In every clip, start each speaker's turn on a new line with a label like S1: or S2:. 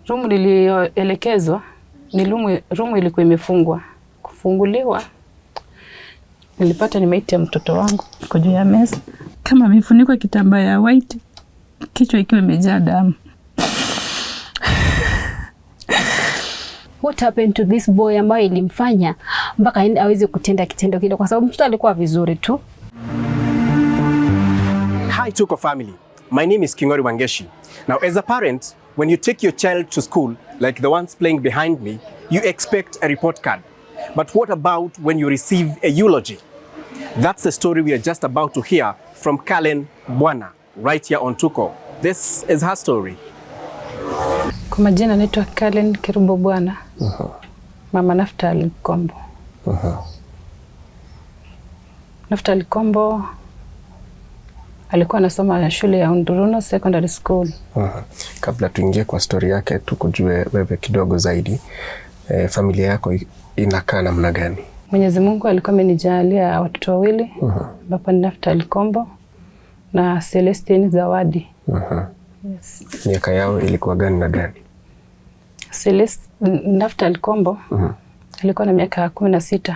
S1: Room nilielekezwa ni room ilikuwa imefungwa. Kufunguliwa nilipata nimeitia mtoto wangu kwa juu ya meza kama amefunikwa kitambaa ya white, kichwa ikiwa imejaa damu.
S2: What happened to this boy ambaye ilimfanya mpaka aweze kutenda kitendo kile, kwa sababu mtoto alikuwa vizuri tu.
S3: Hi Tuko family, my name is Kingori Wangeshi. Now as a parent, when you take your child to school, like the ones playing behind me, you expect a report card. But what about when you receive a eulogy? That's the story we are just about to hear from Callen Bwana, right here on Tuko. This is her story.
S1: Kwa majina naitwa Callen Kerubo Bwana. Mama Naftali Kombo. Naftali Kombo alikuwa anasoma shule ya Unduruno Secondary School.
S3: Kabla tuingie kwa story yake, tukujue wewe kidogo zaidi. Familia yako inakaa namna gani?
S1: Mwenyezi Mungu alikuwa amenijalia watoto wawili. Baba Naftali Kombo na Celestine Zawadi. Yes.
S3: Miaka yao ilikuwa gani na gani?
S1: Naftali Kombo alikuwa na miaka 16.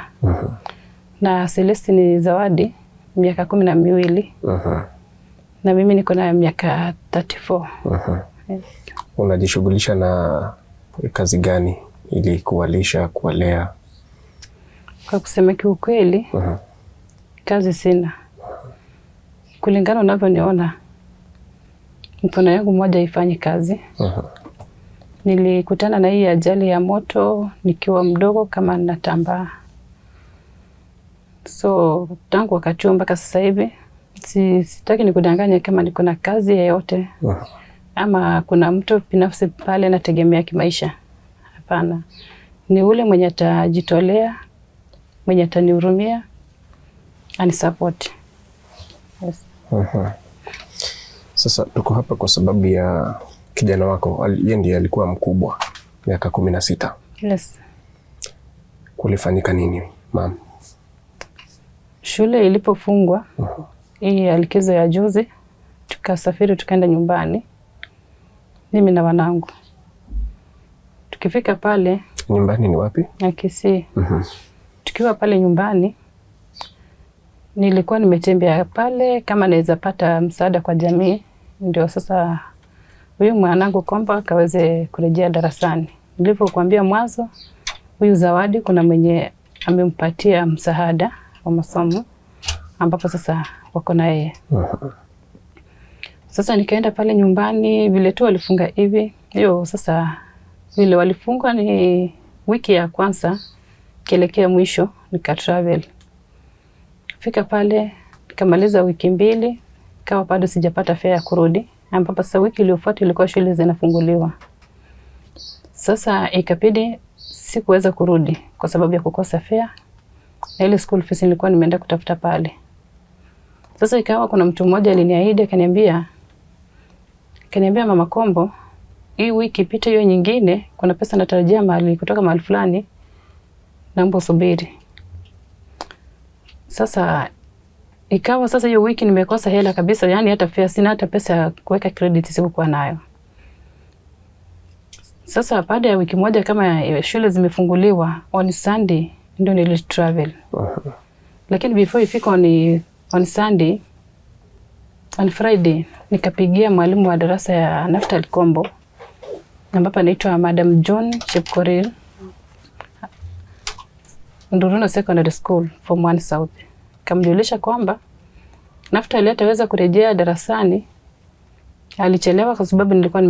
S1: Na Celestine Zawadi miaka 12. Na mimi niko na miaka 34. Yes.
S3: Unajishughulisha na kazi gani ili kuwalisha, kuwalea?
S1: Kwa kusema kiukweli, kazi sina. Kulingana unavyoniona, mkono yangu mmoja haifanyi kazi. Nilikutana na hii ajali ya moto nikiwa mdogo kama natambaa. So tangu wakati huo mpaka sasa hivi sitaki nikudanganya kama niko na kazi yoyote ama kuna mtu binafsi pale nategemea kimaisha. Hapana. Ni ule mwenye atajitolea, mwenye atanihurumia, ani support. Yes.
S3: Sasa tuko hapa kwa sababu ya kijana wako, yeye ndiye alikuwa mkubwa, miaka 16.
S1: Yes.
S3: Kulifanyika nini, mama?
S1: Shule ilipofungwa, hii likizo ya juzi, tukasafiri tukaenda nyumbani. Mimi na wanangu. Tukifika pale,
S3: nyumbani ni wapi?
S1: Kisii. Tukiwa pale nyumbani, nilikuwa nimetembea pale kama naweza pata msaada kwa jamii. Ndio sasa huyu mwanangu kwamba kaweze kurejea darasani. Nilipokuambia mwanzo, huyu Zawadi kuna mwenye amempatia msaada wa masomo ambapo sasa wako na yeye. Sasa nikaenda pale nyumbani, vile tu walifunga hivi. Hiyo sasa vile walifunga ni wiki ya kwanza kielekea mwisho nika travel. Fika pale nikamaliza wiki 2 kama bado sijapata fare ya kurudi, ambapo sasa wiki iliyofuata ilikuwa shule zinafunguliwa. Sasa ikabidi sikuweza kurudi kwa sababu ya kukosa fare. Na ile school fees nilikuwa nimeenda kutafuta pale. Sasa ikawa kuna mtu mmoja aliniahidi akaniambia Mama Kombo, hii wiki pita hiyo nyingine kuna pesa natarajia mahali kutoka mahali fulani, naomba usubiri. Sasa ikawa sasa hiyo wiki nimekosa hela kabisa, yani hata fare sina, hata pesa ya kuweka credit sikuwa nayo. Sasa baada ya wiki moja kama shule zimefunguliwa, on Sunday ndio nili travel. Lakini before ifika on Sunday, on Friday nikapigia mwalimu wa darasa ya Naftali Kombo ambapo anaitwa Madam John Chepkorir, Unduruno Secondary School Form 1 South. Kamjulisha kwamba Naftali hataweza kurejea darasani. Alichelewa kwa sababu nilikuwa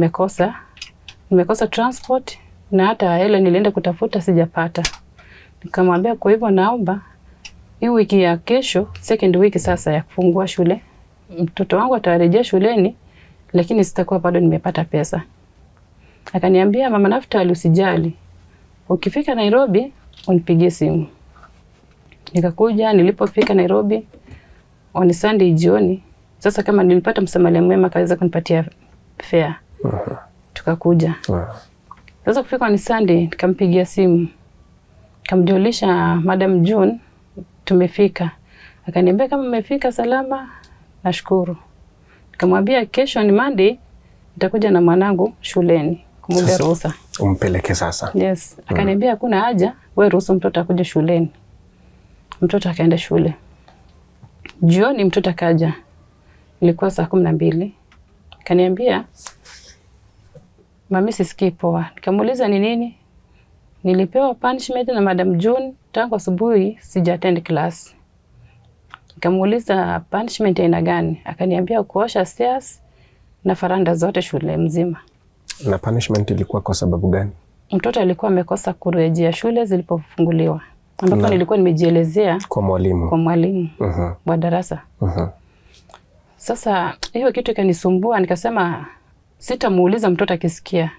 S1: nimekosa transport na hata hela nilienda kutafuta sijapata. Nikamwambia kwa hivyo naomba hii wiki ya kesho, second week sasa ya kufungua shule, mtoto wangu atarejea shuleni, lakini sitakuwa bado nimepata pesa. Akaniambia Mama Naftali, usijali, ukifika Nairobi unipigie simu. Nikakuja, nilipofika Nairobi on Sunday jioni, sasa kama nilipata msamaria mwema kaweza kunipatia fare. Tukakuja. Sasa kufika on Sunday nikampigia simu. Kamjulisha Madam June tumefika. Akaniambia kama mmefika salama, nashukuru. Nikamwambia kesho ni Monday nitakuja na mwanangu shuleni kumwambia ruhusa.
S3: Umpeleke sasa.
S1: Yes. Akaniambia hakuna haja, wewe ruhusu mtoto akuje shuleni. Mtoto akaenda shule. Jioni mtoto akaja. Ilikuwa saa 12. Akaniambia mami sisikii poa. Nikamuuliza ni nini? Nilipewa punishment na Madam June tangu asubuhi sija attend class. Nikamuuliza punishment aina gani? Akaniambia kuosha stairs na faranda zote shule mzima.
S3: Na punishment ilikuwa kwa sababu gani? Mtoto
S1: alikuwa amekosa kurejea shule zilipofunguliwa. Ambapo nilikuwa nimejielezea
S3: kwa mwalimu
S1: wa darasa. Sasa hiyo kitu ikanisumbua, nikasema sitamuuliza mtoto akisikia.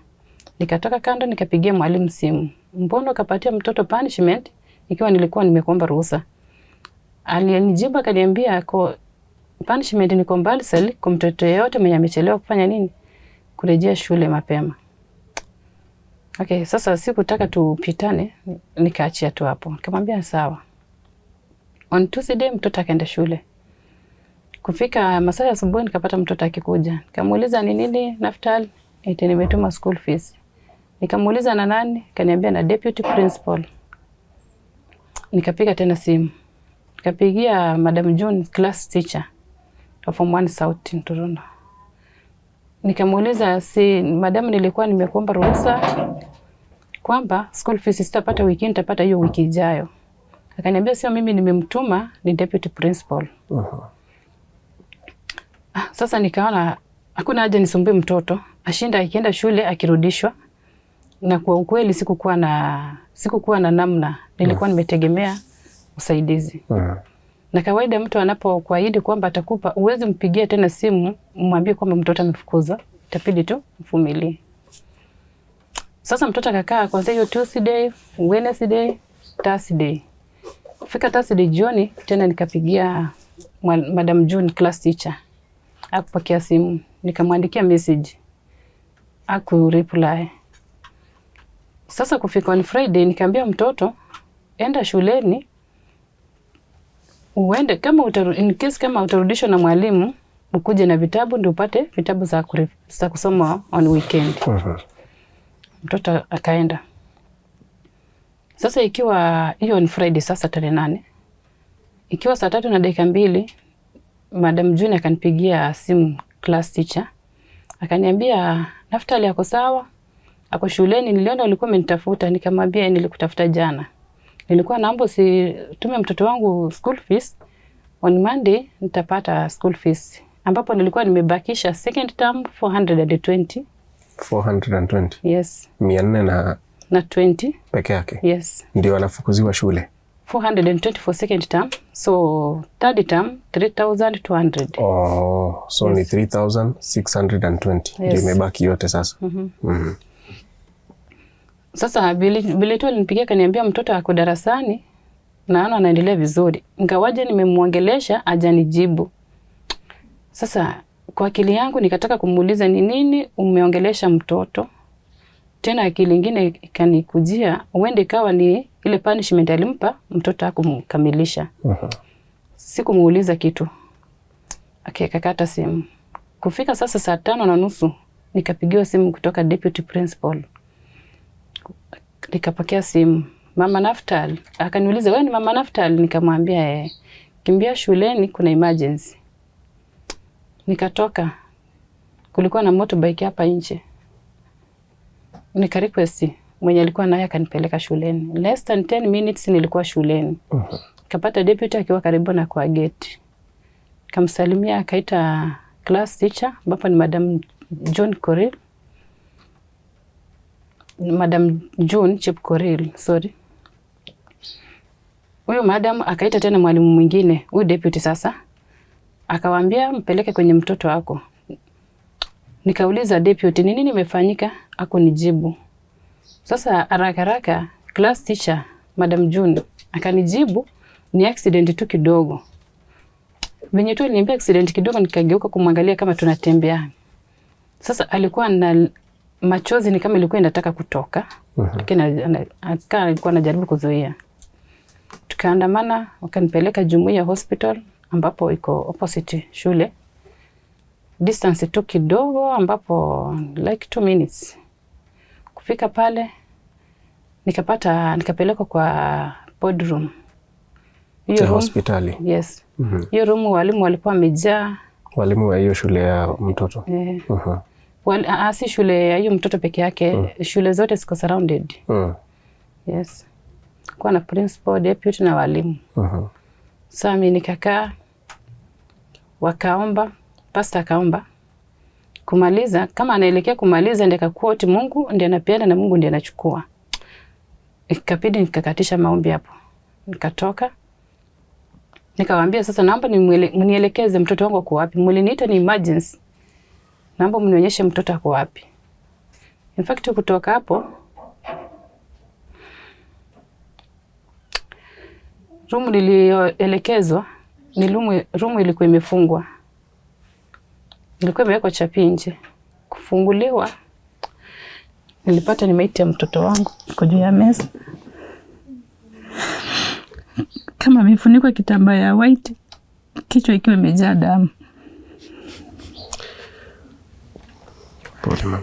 S1: Nikatoka kando nikapigia mwalimu simu. Mbona ukapatia mtoto punishment ikiwa nilikuwa nimekuomba ruhusa? Alinijibu akaniambia kwa punishment ni compulsory kwa mtoto yeyote mwenye amechelewa kufanya nini? Kurejea shule mapema. Okay, sasa sikutaka tupitane, nikaachia tu hapo. Nikamwambia sawa. On Tuesday mtoto akaenda shule. Kufika masaa ya asubuhi nikapata mtoto akikuja. Nikamuuliza ni nini Naftali? Eti nimetuma school fees. Nikamuuliza na nani? Kaniambia na deputy principal. Nikapiga tena simu. Nikapigia Madam June class teacher wa form 1 South Nturundo. Nikamuuliza si madam nilikuwa nimekuomba ruhusa kwamba school fees sitapata wiki, nitapata hiyo wiki ijayo. Akaniambia sio mimi nimemtuma, ni deputy principal. Sasa nikaona hakuna haja nisumbue mtoto, ashinda akienda shule akirudishwa. Na kwa ukweli sikukuwa na namna, nilikuwa nimetegemea usaidizi. Na kawaida mtu anapokuahidi kwamba atakupa, uwezi mpigie tena simu mwambie kwamba mtoto amefukuzwa, itabidi tu mvumilie. Sasa mtoto akakaa kwanza hiyo Tuesday, Wednesday, Thursday. Fika Thursday jioni tena nikapigia Madam June class teacher. Akupokea simu, nikamwandikia message. Hakureply. Sasa kufika on Friday nikamwambia mtoto enda shuleni. Uende kama in case kama utarudishwa na mwalimu, ukuje na vitabu ndio upate vitabu za kusoma on weekend. Mtoto akaenda. Sasa ikiwa hiyo ni Friday sasa tarehe 8. Ikiwa saa 3:02 Madam June akanipigia simu class teacher. Akaniambia Naftali yako sawa? Ako shuleni, niliona ulikuwa umenitafuta. Nikamwambia nilikutafuta jana. Nilikuwa naomba tume mtoto wangu school fees. On Monday nitapata school fees. Ambapo nilikuwa nimebakisha second term 420.
S3: 420?
S1: Yes.
S3: 420 peke yake?
S1: Yes.
S3: Ndio anafukuziwa shule?
S1: 420 for second term. So third term 3200.
S3: Oh, so yes. Ni 3620. Ndio imebaki yote sasa.
S1: Sasa bili tu alinipigia kaniambia mtoto ako darasani na anaendelea vizuri. Ingawaje nimemwongelesha hajanijibu. Sasa kwa akili yangu nikataka kumuuliza ni nini umeongelesha mtoto. Tena akili nyingine ikanikujia uende kawa ni ile punishment alimpa mtoto hakumkamilisha. Sikumuuliza kitu. Akakata simu. Kufika sasa saa 5:30 nikapigiwa simu kutoka deputy principal. Nikapokea simu. Mama Naftali. Akaniuliza wewe ni Mama Naftali? Nikamwambia kimbia shuleni kuna emergency. Nikatoka. Kulikuwa na motorbike hapa nje. Nika request mwenye alikuwa naye akanipeleka shuleni. Less than 10 minutes nilikuwa shuleni. Kapata deputy akiwa karibu na kwa gate. Kamsalimia akaita class teacher ambapo ni Madam John Koril. Madam June Chepkoril, sorry. Huyo madam akaita tena mwalimu mwingine, huyo deputy sasa. Akawaambia mpeleke kwenye mtoto wako. Nikauliza deputy ni nini imefanyika? Hakunijibu. Sasa haraka class teacher Madam June akanijibu ni accident tu kidogo. Venye tu aliniambia accident kidogo nikageuka kumwangalia kama tunatembea. Sasa alikuwa na machozi ni kama ilikuwa inataka kutoka. Lakini alikuwa anajaribu kuzuia. Tukaandamana wakanipeleka Jumuiya Hospital ambapo iko opposite shule. Distance tu kidogo ambapo like 2 minutes. Kufika pale nikapelekwa kwa boardroom.
S3: Hiyo hospitali.
S1: Yes. Hiyo room walimu walikuwa wamejaa.
S3: Walimu wa hiyo shule ya mtoto.
S1: Si shule ya hiyo mtoto peke yake, shule zote ziko surrounded. Yes. Kwa na principal, deputy na walimu. Sasa mimi nikakaa, wakaomba, pastor akaomba kumaliza, kama anaelekea kumaliza ndiye akaquote Mungu ndiye anapeana na Mungu ndiye anachukua. Ikabidi nikakatisha maombi hapo. Nikatoka. Nikawaambia sasa naomba mnielekeze mtoto wangu kwa wapi. Mliniita ni emergency. Naomba mnionyeshe mtoto ako wapi. In fact kutoka hapo room nilielekezwa ni room ilikuwa imefungwa. Ilikuwa imewekwa chapi nje. Kufunguliwa nilipata ni maiti ya mtoto wangu iko juu ya meza. Kama amefunikwa kitambaa ya white, kichwa ikiwa imejaa damu.
S3: Pole mama.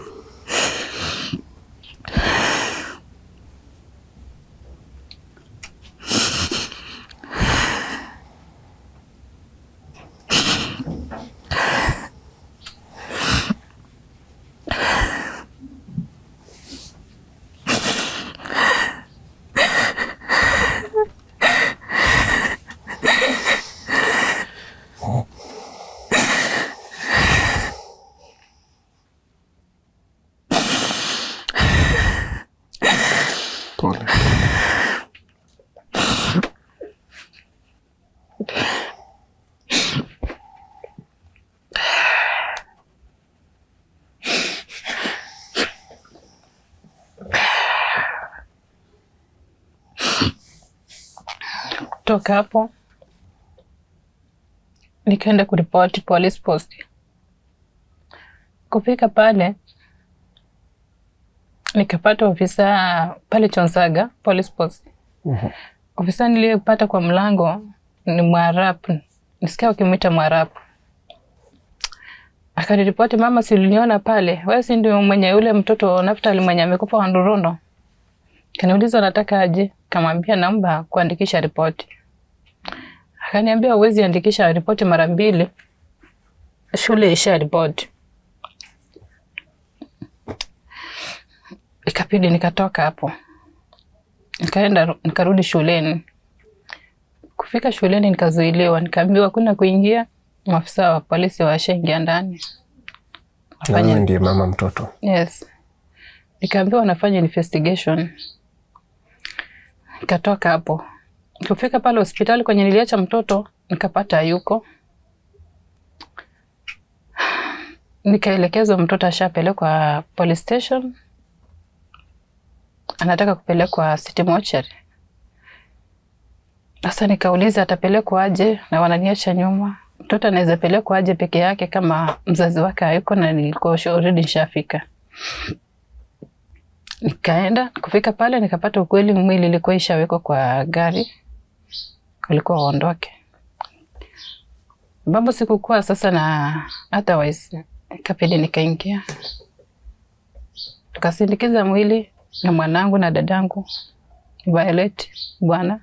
S1: Kutoka hapo nikaenda kuripoti police post. Kufika pale nikapata ofisa pale Chonsaga police post. Ofisa niliyepata kwa mlango ni Mwarabu. Nisikia wakimwita Mwarabu. Akaniripoti, mama, si uliniona pale? Wewe si ndio mwenye yule mtoto Naftali mwenye amekufa wa Ndurundo? Kaniuliza nataka aje? Kamwambia naomba kuandikisha ripoti. Akaniambia huwezi andikisha ripoti mara mbili. Shule isha ripoti. Ikabidi nikatoka hapo. Nikarudi shuleni. Kufika shuleni nikazuiliwa, nikaambiwa kuna kuingia, maafisa wa polisi washaingia ndani.
S3: Nani ndiye mama mtoto?
S1: Yes. Nikaambiwa wanafanya investigation. Nikatoka hapo. Kufika pale hospitali kwenye niliacha mtoto, nikapata hayuko. Nikaelekezwa mtoto ashapelekwa police station. Anataka kupelekwa city mortuary. Sasa nikauliza atapelekwa aje na wananiacha nyuma. Mtoto anaweza pelekwa aje peke yake kama mzazi wake hayuko na nilikuwa already nishafika. Nikaenda, kufika pale nikapata ukweli mwili ilikuwa ishawekwa kwa gari. Ulikuwa uondoke. Baba sikukuwa sasa na otherwise ikabidi nikaingia. Tukasindikiza mwili na mwanangu na dadangu Violet Bwana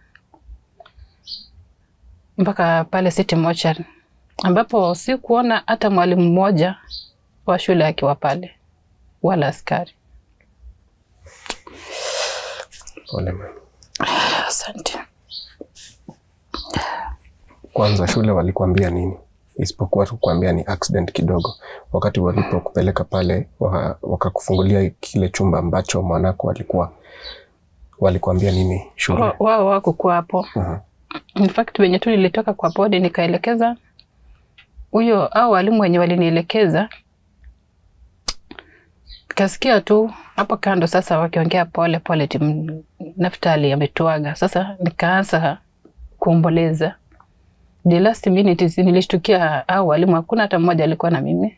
S1: mpaka pale city mortuary, ambapo si kuona hata mwalimu mmoja wa shule akiwa pale wala askari.
S3: Pole mama.
S1: Asante.
S3: Kwanza shule walikuambia nini? Isipokuwa tu kuambia ni accident kidogo. Wakati walipokupeleka pale wakakufungulia kile chumba ambacho mwanako walikuambia nini shule?
S1: Wao wako kwa hapo. In fact wenye tu nilitoka kwa bodi nikaelekeza huyo au walimu wenye walinielekeza. Kasikia tu hapo kando sasa wakiongea pole pole Naftali ametuaga. Sasa nikaanza kuomboleza. The last minute nilishtukia au walimu hakuna hata mmoja alikuwa na mimi.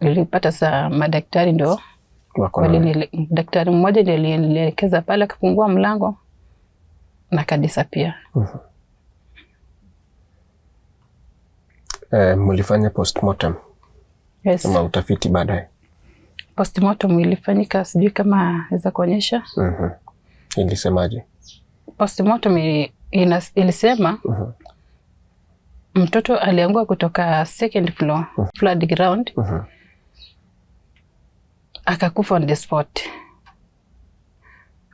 S1: Nilipata saa madaktari ndio daktari mmoja ndiye alinielekeza pale akafungua mlango na kadisapia.
S3: Mlifanya postmortem?
S1: Yes.
S3: Ama utafiti baadaye?
S1: Postmortem ilifanyika, sijui kama naweza kuonyesha.
S3: Ilisemaje?
S1: Postmortem ilisema mtoto aliangua kutoka second floor, flood ground. Akakufa on the spot.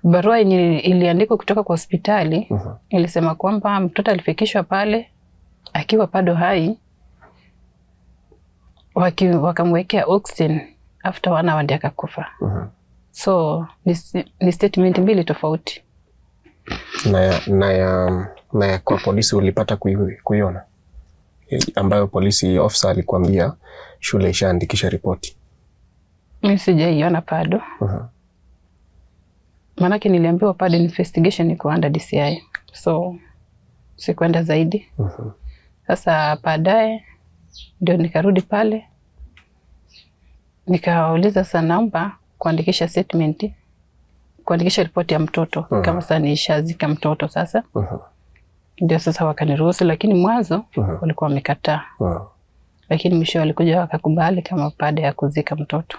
S1: Barua iliandikwa kutoka kwa hospitali ilisema kwamba mtoto alifikishwa pale akiwa bado hai, wakamwekea oxygen, after 1 hour ndiye akakufa. So ni statement mbili tofauti.
S3: Na ya kwa polisi ulipata kuiona, ambayo polisi officer alikwambia shule ishaandikisha ripoti?
S1: Mimi sijaiona bado. Maanake niliambiwa bado investigation iko under DCI, so sikwenda zaidi. Sasa baadaye ndio nikarudi pale, nikauliza sana, naomba kuandikisha statement, kuandikisha ripoti ya mtoto kama sasa nishazika mtoto sasa. Ndio sasa wakaniruhusu, lakini mwanzo walikuwa wamekataa. Lakini mwisho walikuja wakakubali kama baada ya kuzika mtoto.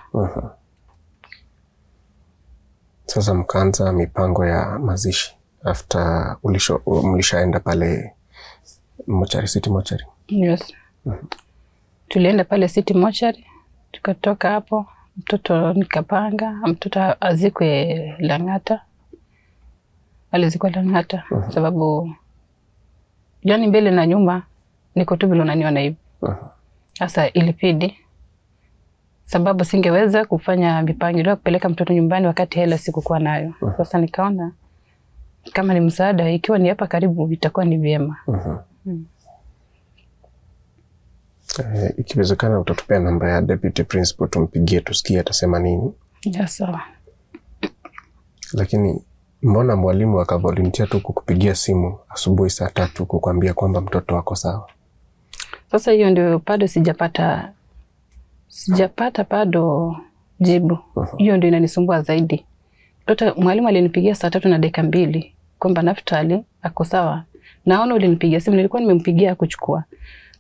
S3: Sasa mkaanza mipango ya mazishi after mlishaenda pale City Mortuary?
S1: Yes. Tulienda pale City Mortuary, tukatoka hapo, mtoto nikapanga mtoto azikwe Lang'ata. Alizikwa Lang'ata sababu yani mbele na nyuma niko tu vile unaniona hivi. Sasa ilipidi, sababu singeweza kufanya mipangilio kupeleka mtoto nyumbani wakati hela sikukuwa nayo. Sasa nikaona kama ni msaada, ikiwa ni hapa karibu itakuwa ni vyema.
S3: Ikiwezekana utatupea namba ya deputy principal tumpigie tusikie atasema nini.
S1: Yes, sawa.
S3: Lakini mbona mwalimu akavolunteer tu kukupigia simu asubuhi saa 3 kukuambia kwamba mtoto wako sawa?
S1: Sasa hiyo ndio bado sijapata bado jibu. Hiyo ndio inanisumbua zaidi. Mwalimu alinipigia saa 3:02 kwamba Naftali ako sawa. Naona ulinipigia simu, nilikuwa nimempigia kuchukua.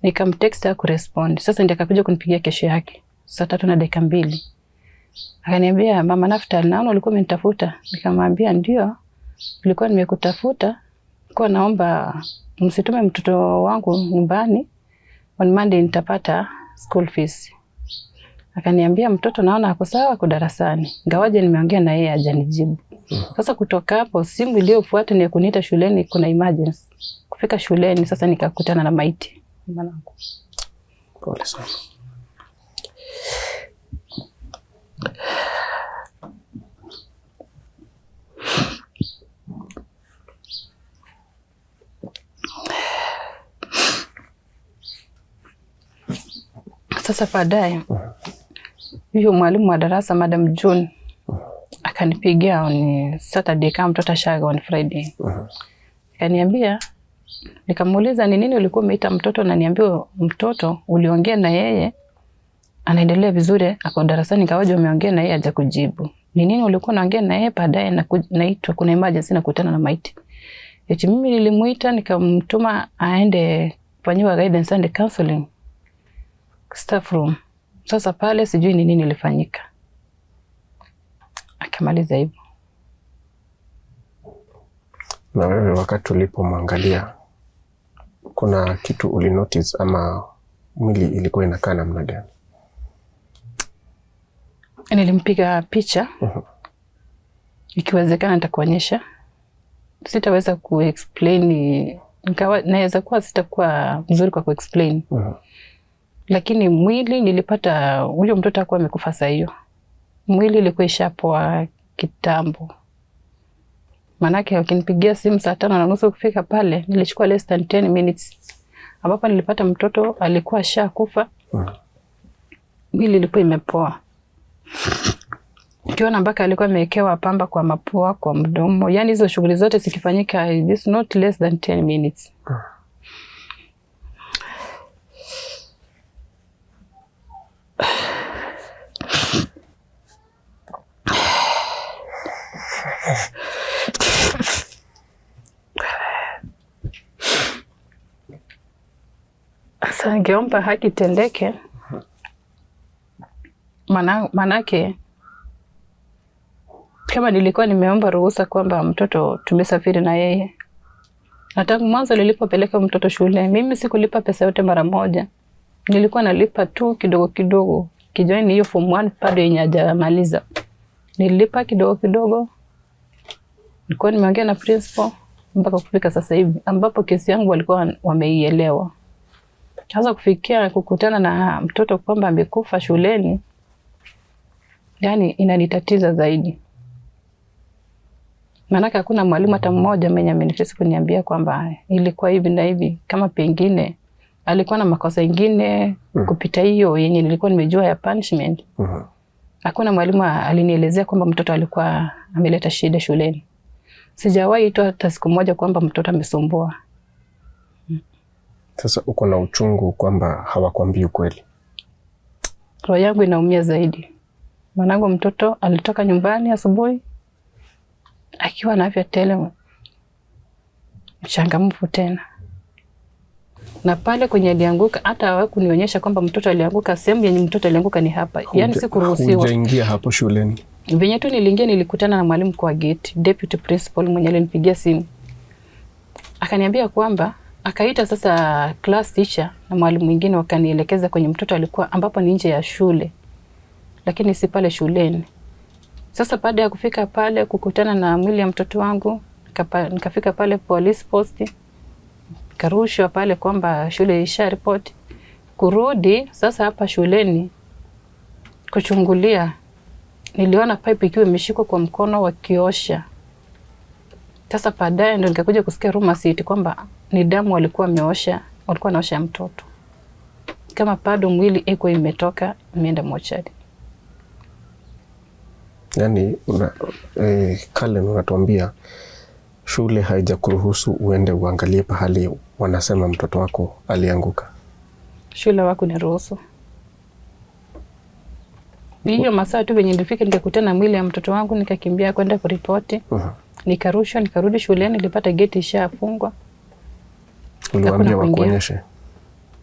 S1: Nikamtext hakurespond. Sasa ndiye akakuja kunipigia kesho yake saa 3:02. Akaniambia, mama Naftali, naona ulikuwa umenitafuta. Nikamwambia ndio, nilikuwa nimekutafuta. Kwa naomba msitume mtoto wangu nyumbani. On Monday nitapata school fees. Akaniambia mtoto naona ako sawa, ako darasani. Ngawaje nimeongea na yeye hajanijibu. Sasa kutoka hapo simu iliyofuata ni kuniita shuleni, kuna emergency. Kufika shuleni sasa nikakutana na maiti mwanangu.
S3: Pole sana.
S1: Sasa baadaye huyo mwalimu wa darasa Madam June akanipigia on Saturday kama mtoto ashaga on Friday. Akaniambia, nikamuuliza ni nini ulikuwa umeita mtoto, na niambia mtoto uliongea na yeye anaendelea vizuri, ako darasani, kawaje umeongea na yeye haja kujibu. Ni nini ulikuwa unaongea na yeye? Baadaye naitwa kuna emergency nakutana na maiti. Eti mimi nilimuita nikamtuma aende kufanyiwa guidance and counseling staff room. Sasa pale sijui ni nini ilifanyika. Akamaliza hivyo.
S3: Na wewe wakati ulipomwangalia kuna kitu ulinotice ama mwili ilikuwa inakaa namna gani?
S1: Nilimpiga picha. Ikiwezekana nitakuonyesha. Sitaweza kuexplain, naweza kuwa sitakuwa mzuri kwa kuexplain. Lakini mwili nilipata, huyo mtoto hakuwa amekufa saa hiyo. Mwili ilikuwa ishapoa kitambo. Manake wakinipigia simu saa 5:30 kufika pale, nilichukua less than 10 minutes. Ambapo nilipata mtoto alikuwa ashakufa. Mwili ilikuwa imepoa. Ukiona mpaka alikuwa amewekewa pamba kwa mapua, kwa mdomo. Yaani hizo shughuli zote zikifanyika, it's not less than 10 minutes. Sasa ningeomba haki tendeke. Manake kama nilikuwa nimeomba ruhusa kwamba mtoto tumesafiri na yeye, na tangu mwanzo nilipopeleka mtoto shule, mimi sikulipa pesa yote mara moja. Nilikuwa nalipa tu kidogo kidogo. Kijoini hiyo form 1 bado yenye hajamaliza, nililipa kidogo kidogo. Nilikuwa nimeongea na principal mpaka kufika sasa hivi ambapo kesi yangu walikuwa wameielewa. Sasa kufikia kukutana na mtoto kwamba amekufa shuleni, yani inanitatiza zaidi. Maanake hakuna mwalimu hata mmoja mwenye amenifesi kuniambia kwamba ilikuwa hivi na hivi, kama pengine alikuwa na makosa ingine kupita hiyo yenye nilikuwa nimejua ya punishment. Hakuna mwalimu alinielezea kwamba mtoto alikuwa ameleta shida shuleni. Sijawahi itoa hata siku moja kwamba mtoto amesumbua.
S3: Sasa uko na uchungu kwamba hawakwambii ukweli?
S1: Roho yangu inaumia zaidi. Mwanangu mtoto alitoka nyumbani asubuhi akiwa na afya tele, mchangamfu tena. Na pale kwenye alianguka hata hawakunionyesha kwamba mtoto alianguka, sehemu yenye mtoto alianguka ni hapa. Yaani sikuruhusiwa.
S3: Hujaingia hapo shuleni?
S1: Venye tu niliingia nilikutana na mwalimu kwa gate, deputy principal mwenye alinipigia simu. Akaniambia kwamba akaita sasa class teacher na mwalimu mwingine wakanielekeza kwenye mtoto alikuwa ambapo ni nje ya shule, lakini si pale shuleni. Sasa baada ya kufika pale kukutana na mwili ya mtoto wangu, nikafika pale police post, karushwa pale kwamba shule isha report. Kurudi sasa hapa shuleni kuchungulia, niliona pipe ikiwa imeshikwa kwa mkono wakiosha. Sasa baadaye ndo nikakuja kusikia rumor city kwamba ni damu walikuwa naosha mtoto. Kama bado mwili iko imetoka imeenda mochari.
S3: Yani Callen, unatuambia shule haijakuruhusu uende uangalie pahali wanasema mtoto wako alianguka?
S1: Shule wako ni ruhusu. Hiyo masaa tu venye nilifika nikakutana mwili ya mtoto wangu, nikakimbia kwenda kuripoti. Nikarushwa, nikarudi shuleni, nilipata gate ishafungwa.
S3: Uliwaambia wakuonyeshe?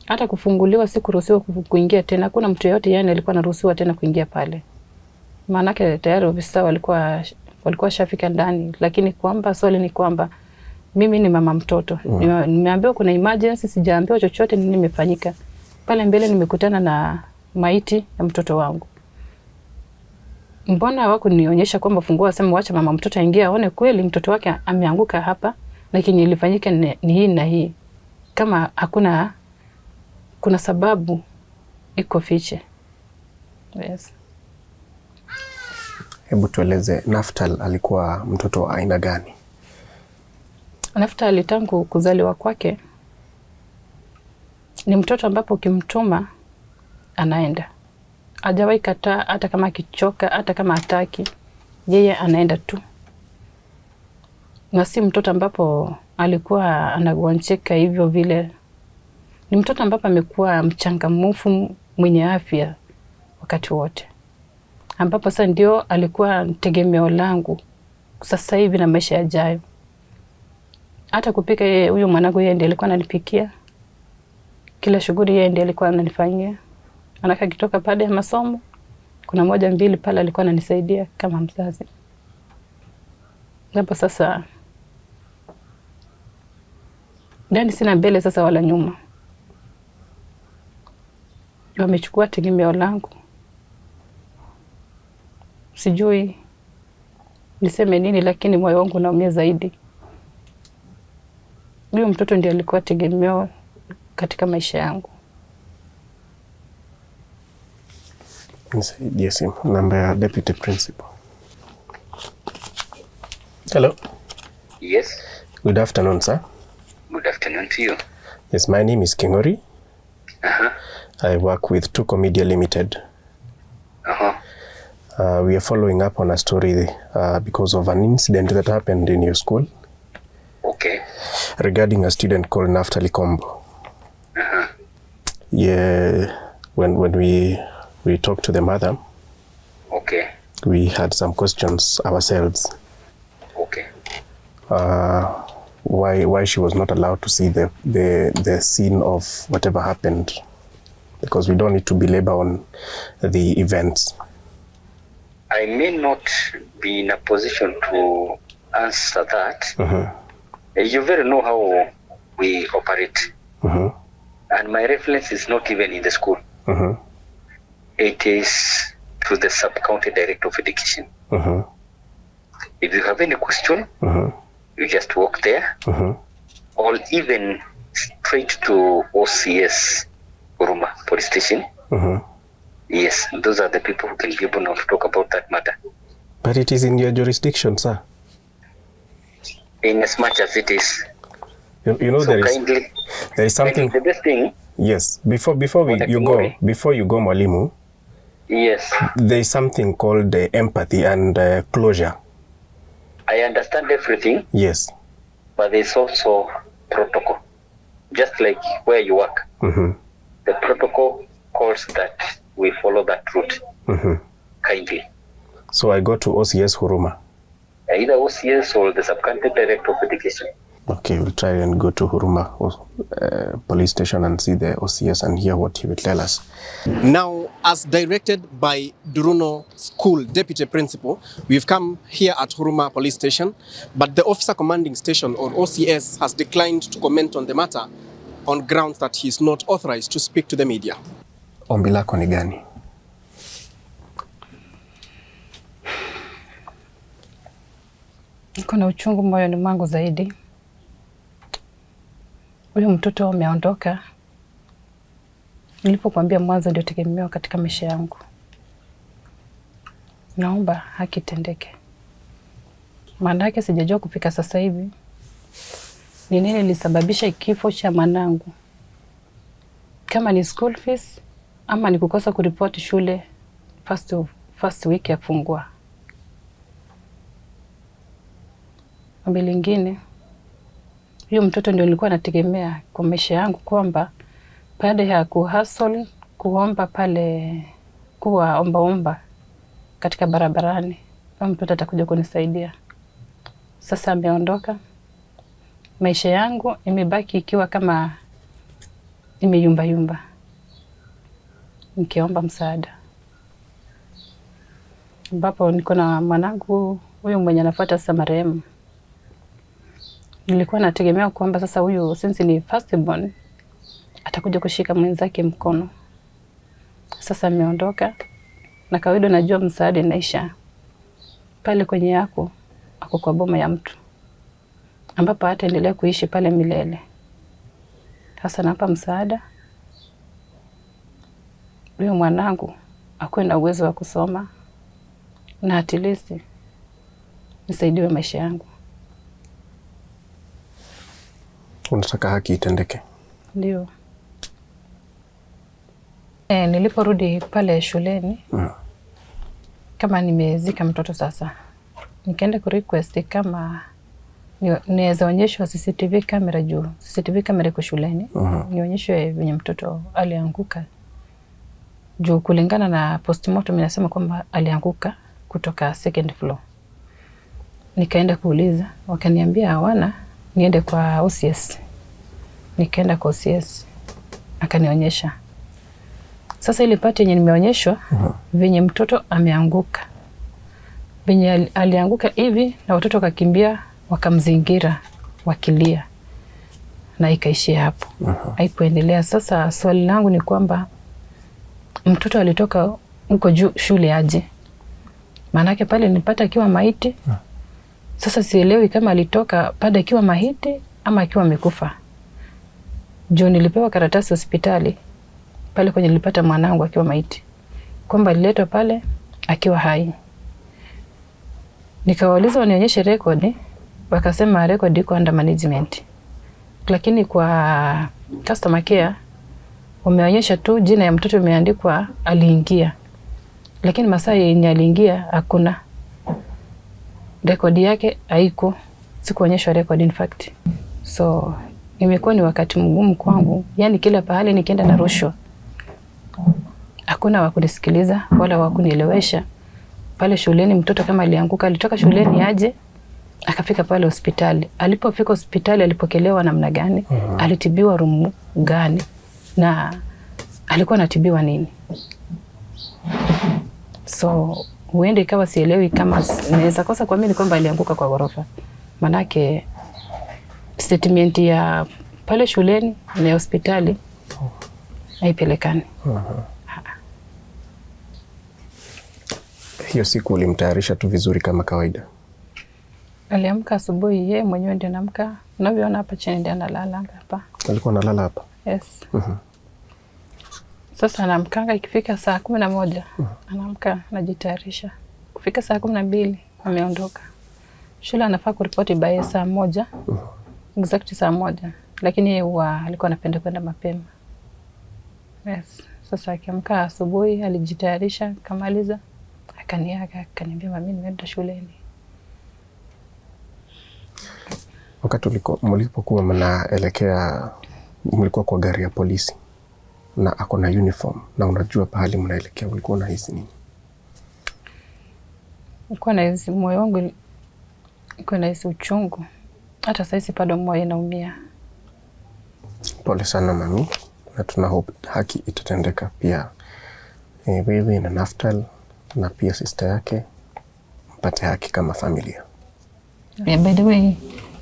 S1: Hata kufunguliwa sikuruhusiwa kuingia tena. Kuna mtu yote yani alikuwa anaruhusiwa tena kuingia pale. Maanake tayari ofisa walikuwa shafika ndani, lakini kwamba swali ni kwamba mimi ni mama mtoto. Nimeambiwa kuna emergency, sijaambiwa chochote nini nimefanyika. Pale mbele nimekutana na maiti ya mtoto wangu. Mbona hawakunionyesha kwamba fungua sema wacha mama mtoto aingie aone kweli mtoto wake ameanguka hapa, lakini ilifanyika ni hii na hii. Kama kuna sababu iko fiche. Yes.
S3: Hebu tueleze, Naftal alikuwa mtoto wa aina gani?
S1: Naftal tangu kuzaliwa kwake ni mtoto ambapo ukimtuma anaenda. Hajawahi kataa, hata kama akichoka, hata kama hataki, yeye anaenda tu. Na si mtoto ambapo alikuwa anagonjeka hivyo vile. Ni mtoto ambapo amekuwa mchangamfu, mwenye afya wakati wote. Ambapo sasa ndio alikuwa tegemeo langu sasa hivi na maisha yajayo. Hata kupika yeye, huyo mwanangu yeye ndiye alikuwa ananipikia. Kila shughuli yeye ndiye alikuwa ananifanyia. Anaka kitoka pale ya masomo, kuna moja mbili pale alikuwa ananisaidia kama mzazi. Hapo sasa ndani sina mbele sasa wala nyuma. Wamechukua tegemeo langu. Sijui niseme nini, lakini moyo wangu unaumia zaidi. Huyo mtoto ndiye alikuwa tegemeo katika maisha yangu.
S3: Yes, namba ya deputy principal. Hello.
S4: Yes.
S3: Good afternoon, sir.
S4: Good afternoon to you.
S3: Yes, my name is Kingori. I work with Tuko Media Limited. We are following up on a story because of an incident that happened in your school.
S4: Okay.
S3: Regarding a student called Naftali Kombo. Yeah, when we talked to the mother.
S4: Okay.
S3: We had some questions ourselves.
S4: Okay.
S3: Why she was not allowed to see the scene of whatever happened, because we don't need to belabor on the events.
S4: I may not be in a position to answer that. You very know how we operate. And my reference is not even in the school. It is to the sub-county director of education. If you have any question, you just walk there, or even straight to OCS Huruma police station. Yes, those are the people who can be able now to talk about that matter.
S3: But it is in your jurisdiction, sir.
S4: In as much as it is.
S3: You know,
S4: So
S3: there is something.
S4: The best thing.
S3: Yes, before you go, Mwalimu.
S4: Yes.
S3: There is something called empathy and closure.
S4: I understand everything.
S3: Yes.
S4: But there's also protocol. Just like where you work. The protocol calls that we follow that route. Kindly. So
S3: I go to OCS Huruma.
S4: Either OCS or the sub-county director of education.
S3: Okay, we'll try and go to Huruma police station and see the OCS and hear what he will tell us. Now, as directed by Duruno School Deputy Principal, we've come here at Huruma police station, but the officer commanding station, or OCS, has declined to comment on the matter on grounds that he is not authorized to speak to the media. Ombi lako ni gani?
S1: Niko na uchungu moyoni mwangu zaidi. Huyo mtoto ameondoka. Nilipokuambia mwanzo ndio tegemeo katika maisha yangu. Naomba haki tendeke. Maana yake sijajua kufika sasa hivi ni nini lilisababisha kifo cha mwanangu. Kama ni school fees ama ni kukosa kuripoti shule first week ya kufungua. Ombi lingine, huyo mtoto ndio nilikuwa nategemea kwa maisha yangu kwamba baada ya kuhustle, kuomba pale, kuwa omba katika barabarani, mtoto atakuja kunisaidia. Sasa ameondoka. Maisha yangu imebaki ikiwa kama imeyumba. Nikiomba msaada. Ambapo niko na mwanangu huyo mwenye anafuata sasa marehemu. Nilikuwa nategemea kwamba sasa huyu since ni first born atakuja kushika mwenzake mkono. Sasa ameondoka na kawaida najua msaada inaisha pale kwenye yako ako kwa boma ya mtu ambapo ataendelea kuishi pale milele. Sasa napa msaada huyo mwanangu akuwe na uwezo wa kusoma na at least nisaidiwe maisha yangu.
S3: Unataka haki itendeke?
S1: Ndio. Niliporudi pale shuleni, kama nimezika mtoto sasa, nikaenda kurequest kama niweza onyeshwa CCTV kamera juu. CCTV kamera iko shuleni. Nionyeshwe venye mtoto alianguka. Juu kulingana na postmortem inasema kwamba alianguka kutoka second floor. Nikaenda kuuliza, wakaniambia hawana, niende kwa OCS. Nikaenda kwa OCS, akanionyesha. Sasa ile pati yenye nimeonyeshwa, venye mtoto ameanguka. Venye alianguka hivi na watoto wakakimbia, wakamzingira, wakilia. Na ikaishia hapo. Haikuendelea. Sasa swali langu ni kwamba mtoto alitoka huko juu shule aje? Maanake pale nilipata akiwa maiti. Sasa sielewi kama alitoka pale akiwa maiti ama akiwa amekufa. Juu nilipewa karatasi hospitali pale kwenye nilipata mwanangu akiwa maiti, kwamba aliletwa pale akiwa hai. Nikawauliza wanionyeshe rekodi, wakasema rekodi iko under management. Lakini kwa customer care wameonyesha tu jina ya mtoto imeandikwa aliingia. Lakini masaa yenye aliingia hakuna. Rekodi yake haiko. Sikuonyeshwa rekodi in fact. So imekuwa ni wakati mgumu kwangu. Yaani kila pahali nikienda na rushwa. Hakuna wa kunisikiliza wala wa kunielewesha. Pale shuleni mtoto kama alianguka, alitoka shuleni aje, akafika pale hospitali. Alipofika hospitali alipokelewa namna gani? Alitibiwa rumu gani? Na alikuwa anatibiwa nini? So huende ikawa sielewi kama naweza kosa kwa mimi kwamba alianguka kwa ghorofa. Manake statement ya pale shuleni na hospitali haipelekani.
S3: Hiyo siku ulimtayarisha tu vizuri kama kawaida?
S1: Aliamka asubuhi, yeye mwenyewe ndiye anaamka. Unavyoona hapa chini ndiye analala hapa.
S3: Alikuwa analala hapa?
S1: Yes. Sasa anaamkanga ikifika saa 11. Anaamka anajitayarisha. Kufika saa 12 ameondoka. Shule anafaa kuripoti by saa 1. Exact saa 1. Lakini yeye alikuwa anapenda kwenda mapema. Yes. Sasa akiamka asubuhi alijitayarisha, kamaliza, akaniambia mami nimeenda shuleni.
S3: Wakati mlipokuwa mnaelekea, mlikuwa kwa gari ya polisi na ako na uniform na unajua pahali mnaelekea, ulikuwa unahisi nini?
S1: Nilikuwa nahisi, moyo wangu ulikuwa nahisi uchungu. Hata sasa bado moyo inaumia.
S3: Pole sana mami, na tuna hope haki itatendeka pia. Wewe na Naftal na pia sister yake mpate haki kama familia.
S1: By the way,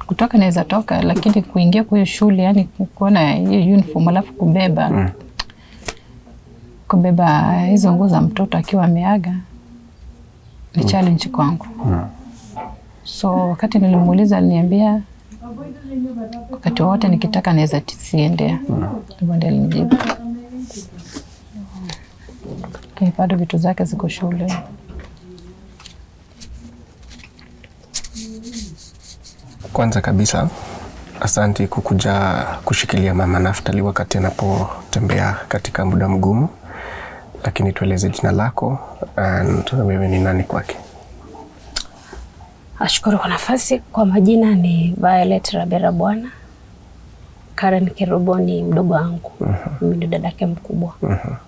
S1: kutoka naweza toka, lakini kuingia kwa shule, yani kuona hiyo uniform alafu kubeba hizo nguo za mtoto akiwa ameaga ni challenge kwangu. So wakati nilimuuliza aliniambia wakati wote nikitaka naweza siendea. Ndio ndio alinijibu. Bado vitu zake ziko shule.
S3: Kwanza kabisa, asante kukuja kushikilia mama Naftali wakati anapotembea katika muda mgumu. Lakini tueleze jina lako and wewe ni nani kwake?
S2: Ashukuru kwa nafasi. Kwa majina ni Yvonne Bwana. Callen Kerubo ni mdogo wangu. Mimi ndo dadake mkubwa.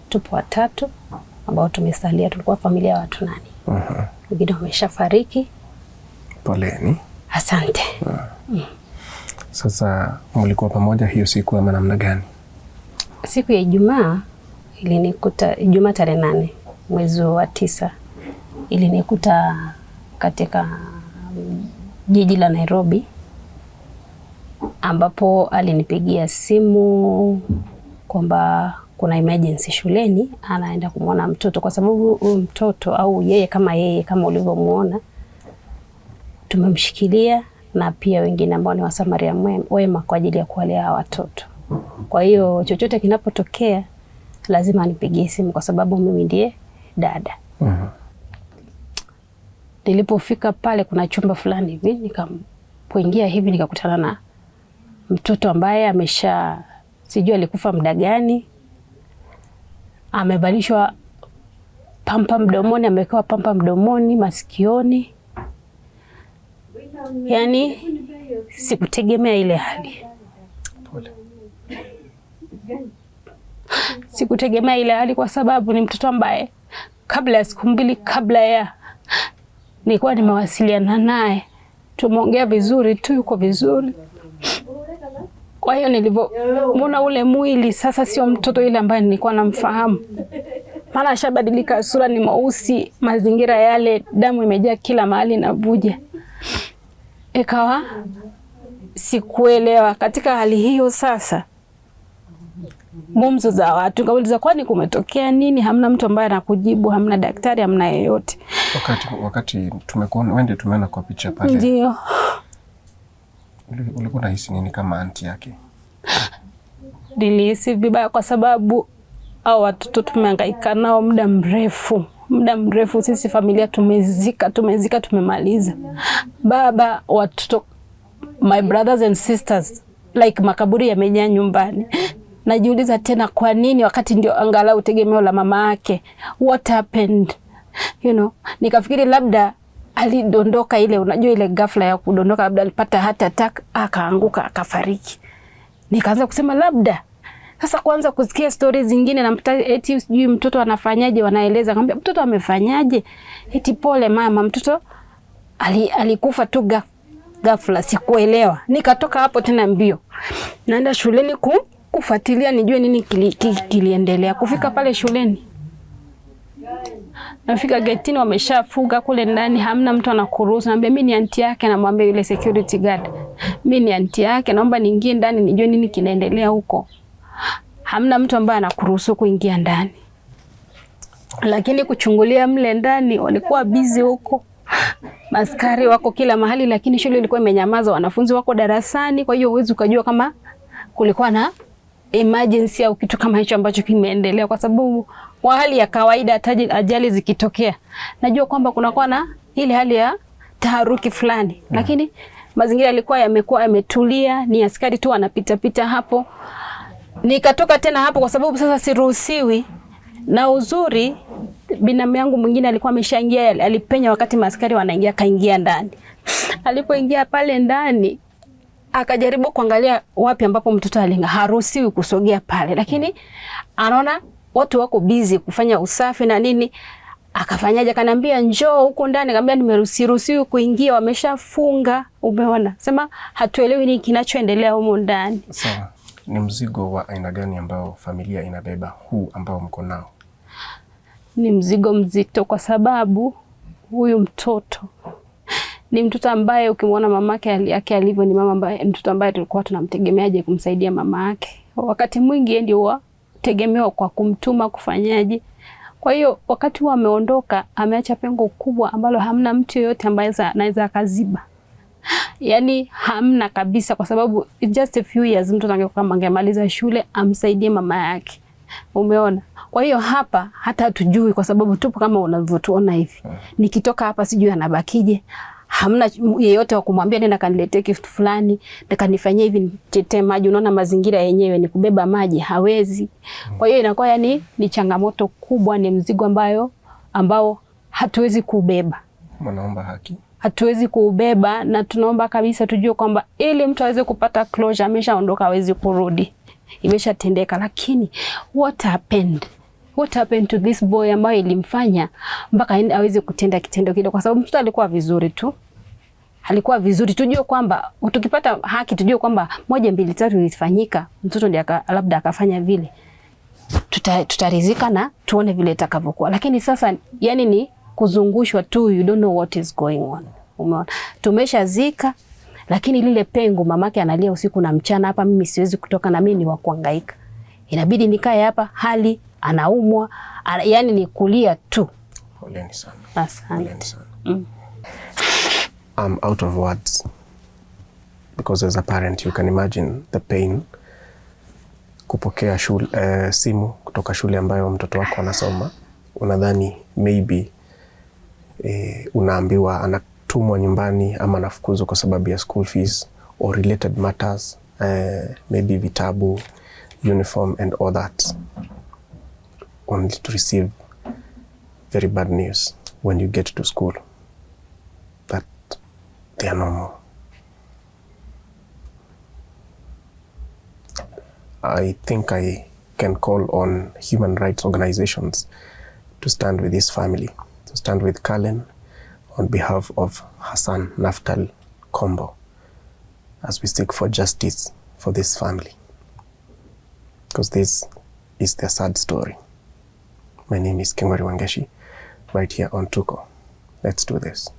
S2: Tupo watatu ambao tumesalia, tulikuwa familia ya watu 8. Wengine wameshafariki. Poleni. Asante.
S3: Sasa mlikuwa pamoja hiyo siku ama namna gani?
S2: Siku ya Ijumaa ilinikuta, Ijumaa tarehe 8 mwezi wa 9, ilinikuta katika jiji la Nairobi, ambapo alinipigia simu kwamba kuna emergency shuleni, anaenda kumwona mtoto, kwa sababu huyu mtoto au yeye kama ulivyomuona tumemshikilia, na pia wengine ambao ni wasamaria wema kwa ajili ya kuwalea watoto. Kwa hiyo chochote kinapotokea lazima anipigie simu, kwa sababu mimi ndiye dada. Nilipofika pale kuna chumba fulani hivi, nikapoingia hivi nikakutana na mtoto ambaye sijui alikufa muda gani. Amevalishwa pampa mdomoni, amewekewa pampa mdomoni, masikioni. Yani sikutegemea ile hali. Sikutegemea ile hali kwa sababu ni mtoto ambaye kabla ya siku 2 kabla ya nilikuwa nimewasiliana naye, tumeongea vizuri tu, yuko vizuri. Kwa hiyo nilivyomuona ule mwili sasa, sio mtoto ile ambaye nilikuwa namfahamu. Maana ashabadilika, sura ni mweusi, mazingira yale, damu imejaa kila mahali na vuja. Ikawa sikuelewa katika hali hiyo. Sasa gumzo za watu, kauliza kwani kumetokea nini? Hamna mtu ambaye anakujibu, hamna daktari, hamna yeyote.
S3: Wakati tumekuona wende, tumeona kwa picha pale.
S2: Ndio.
S3: Ulikuwa unahisi nini kama aunti yake?
S2: Nilihisi vibaya kwa sababu hao watoto tumehangaika nao muda mrefu. Sisi familia tumezika, tumemaliza. Baba, watoto, my brothers and sisters, like makaburi yamejaa nyumbani. Najiuliza tena kwa nini wakati ndio angalau tegemeo la mama yake. What happened? Nikafikiri labda alidondoka, ile unajua ile ghafla ya kudondoka, labda alipata heart attack akaanguka akafariki. Nikaanza kusema labda. Sasa kwanza kusikia stories zingine na eti sijui mtoto anafanyaje, wanaeleza akamwambia mtoto amefanyaje? Eti pole mama, mtoto alikufa tu ghafla. Sikuelewa. Nikatoka hapo tena mbio, naenda shuleni kufuatilia nijue nini kiliendelea. Kufika pale shuleni Nafika getini wameshafunga kule ndani, hamna mtu anakuruhusu. Naambia mimi ni aunti yake, namwambia yule security guard, mimi ni aunti yake, naomba niingie ndani nijue nini kinaendelea huko. Hamna mtu ambaye anakuruhusu kuingia ndani. Lakini kuchungulia mle ndani walikuwa busy huko. Maskari wako kila mahali, lakini shule ilikuwa imenyamaza, wanafunzi wako darasani, kwa hiyo huwezi ukajua kama kulikuwa na emergency au kitu kama hicho ambacho kimeendelea, kwa sababu kwa hali ya kawaida ajali zikitokea najua kwamba kunakuwa na ile hali ya taharuki fulani, lakini mazingira yalikuwa yametulia, ni askari tu wanapita pita hapo. Nikatoka tena hapo kwa sababu sasa siruhusiwi, na uzuri binamu yangu mwingine alikuwa ameshaingia, alipenya wakati maskari wanaingia, kaingia ndani. Alipoingia pale ndani akajaribu kuangalia wapi ambapo mtoto haruhusiwi kusogea pale, lakini anaona watu wako busy kufanya usafi na nini. Akafanyaje, akaniambia njoo huko ndani. Nikamwambia nimeruhusiwi kuingia, wameshafunga. Umeona, sema hatuelewi nini kinachoendelea huko ndani.
S3: Sawa. Ni mzigo wa aina gani ambao familia inabeba huu ambao mko nao?
S2: Ni mzigo mzito, kwa sababu huyu mtoto ni mtoto ambaye ukimwona mamake hali yake alivyo, ni mtoto ambaye tulikuwa tunamtegemeaje kumsaidia mama yake. Wakati mwingi yeye ndio wa tegemeo kwa kumtuma kufanyaje. Kwa hiyo wakati ameondoka, ameacha pengo kubwa ambalo hamna mtu yoyote ambaye anaweza akaziba. Yaani hamna kabisa, kwa sababu it's just a few years mtu angemaliza shule amsaidie mama yake. Umeona? Kwa hiyo hapa hata hatujui, kwa sababu tupo kama unavyotuona hivi. Nikitoka hapa sijui anabakije. Hamna yeyote wa kumwambia nenda kaniletee kitu fulani, nikanifanyia hivi, nitetee maji. Unaona mazingira yenyewe ni kubeba maji hawezi. Kwa hiyo inakuwa yani ni changamoto kubwa, ni mzigo ambao hatuwezi kubeba.
S3: Mnaomba haki. Hatuwezi
S2: kubeba, na tunaomba kabisa tujue kwamba ili mtu aweze kupata closure, ameshaondoka hawezi kurudi. Imeshatendeka, lakini what happened to this boy ambaye ilimfanya mpaka aweze kutenda kitendo kile? Kwa sababu mtoto alikuwa vizuri tu. Tujue kwamba tukipata haki, tujue kwamba 1 2 3 ilifanyika, mtoto ndiye labda akafanya vile. Tutarizika na tuone vile itakavyokuwa. Lakini sasa yani ni kuzungushwa tu, you don't know what is going on. Umeona? Tumeshazika, lakini lile pengo mamake analia usiku na mchana. Hapa mimi siwezi kutoka, na mimi ni wa kuhangaika. Inabidi nikae hapa, hali anaumwa, yani ni kulia tu.
S3: Poleni sana.
S2: Asante.
S3: Poleni sana. I'm out of words, because as a parent you can imagine the pain. Kupokea simu kutoka shule ambayo mtoto wako anasoma, unadhani maybe unaambiwa anatumwa nyumbani ama anafukuzwa kwa sababu ya school fees or related matters, maybe vitabu, uniform and all that, only to receive very bad news when you get to school that they are no more. I think I can call on human rights organizations to stand with this family, to stand with Callen on behalf of Hassan Naftal Kombo, as we seek for justice for this family, because this is their sad story. My name is Kenyans, right here on Tuko. Let's do this.